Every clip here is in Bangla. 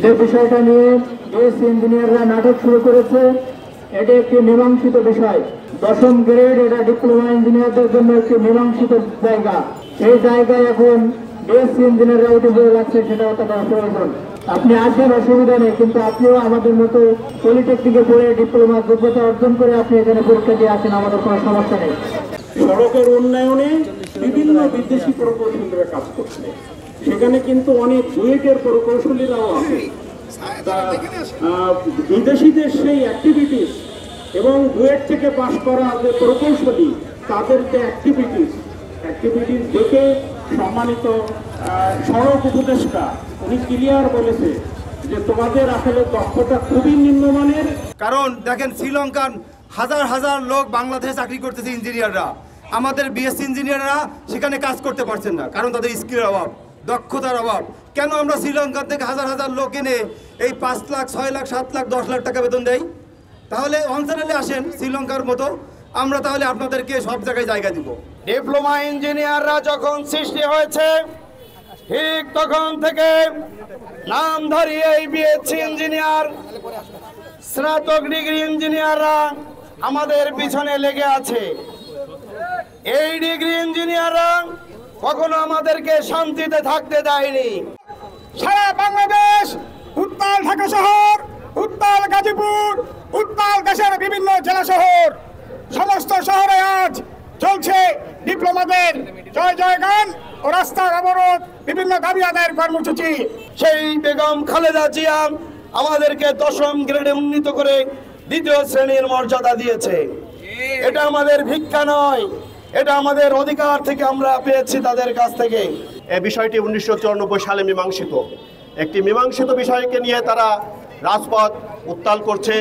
যে বিষয়টা নিয়ে বিএসসি ইঞ্জিনিয়াররা নাটক শুরু করেছে, এটি একটি মীমাংসিত বিষয়। 10ম গ্রেড এটা ডিপ্লোমা ইঞ্জিনিয়ারদের জন্য একটি মীমাংসিত জায়গা। এই জায়গায় এখন বিএসসি ইঞ্জিনিয়াররা উঠে পড়ে লাগছে, সেটা তাদের প্রয়োজন। আপনি আসেন, অসুবিধা নেই, কিন্তু আপনিও আমাদের মতো পলিটেকনিকে পড়ে ডিপ্লোমা যোগ্যতা অর্জন করে আপনি এখানে পরীক্ষা দিয়ে আসেন, আমাদের কোনো সমস্যা নেই। সড়কের উন্নয়নে বিভিন্ন বিদেশি প্রকৌশলীরা কাজ করছে, সেখানে কিন্তু অনেক বুয়েটের প্রকৌশলীরাও আছে। বিদেশিদের সেই অ্যাক্টিভিটিস এবং বুয়েট থেকে পাশ করা যে প্রকৌশলী তাদের যে অ্যাক্টিভিটিস দেখে সম্মানিত সড়ক উপদেষ্টা উনি ক্লিয়ার বলেছে যে তোমাদের আসলে দক্ষতা খুবই নিম্নমানের। কারণ দেখেন শ্রীলঙ্কার হাজার হাজার লোক বাংলাদেশে চাকরি করতেছে ইঞ্জিনিয়াররা, আমাদের বিএসসি ইঞ্জিনিয়াররা সেখানে কাজ করতে পারছেন না, কারণ তাদের স্কিলের অভাব, দক্ষতার অভাব। কেন আমরা শ্রীলঙ্কার থেকে হাজার হাজার লোক এনে এই 5 লাখ 6 লাখ 7 লাখ 10 লাখ টাকা বেতন দেয়? তাহলে অঞ্চলে আসেন শ্রীলঙ্কার মতো, আমরা তাহলে আপনাদেরকে সব জায়গায় জায়গা দিব। ডিপ্লোমা ইঞ্জিনিয়াররা যখন সৃষ্টি হয়েছে ঠিক তখন থেকে নামধারী এই বিএসসি ইঞ্জিনিয়ার, স্নাতক ডিগ্রি ইঞ্জিনিয়াররা আমাদের পিছনে লেগে আছে। এই ডিগ্রি ইঞ্জিনিয়াররা কখনো আমাদেরকে শান্তিতে থাকতে দেয়নি। সারা বাংলাদেশ, উত্তাল ঢাকা শহর, উত্তাল গাজীপুর, উত্তাল দেশের বিভিন্ন জেলা শহর, সমস্ত শহরে আজ চলছে ডিপ্লোমাদের জয় জয়গান ও রাস্তার অবরোধ, বিভিন্ন দাবি আদায়ের কর্মসূচি। সেই বেগম খালেদা জিয়া আমাদেরকে 10ম গ্রেডে উন্নীত করে 2য় শ্রেণীর মর্যাদা দিয়েছে। এটা আমাদের ভিক্ষা নয়, এটা আমাদের অধিকার থেকে আমরা পেয়েছি তাদের কাছ থেকে। এই বিষয়টি 1994 সালে মীমাংসিত। একটি মীমাংসিত বিষয়কে নিয়ে তারা রাজপথ উত্তাল করছে,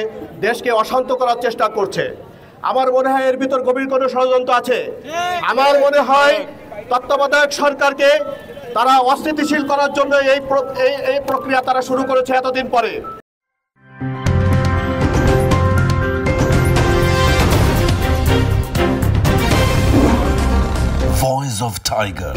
দেশকে অশান্ত করার চেষ্টা করছে। আমার মনে হয় এর ভিতর গভীর কোনো ষড়যন্ত্র আছে। আমার মনে হয় তত্ত্বাবধায়ক সরকারকে তারা অস্থিতিশীল করার জন্য এই প্রক্রিয়া তারা শুরু করেছে এতদিন পরে। Voice of Tiger.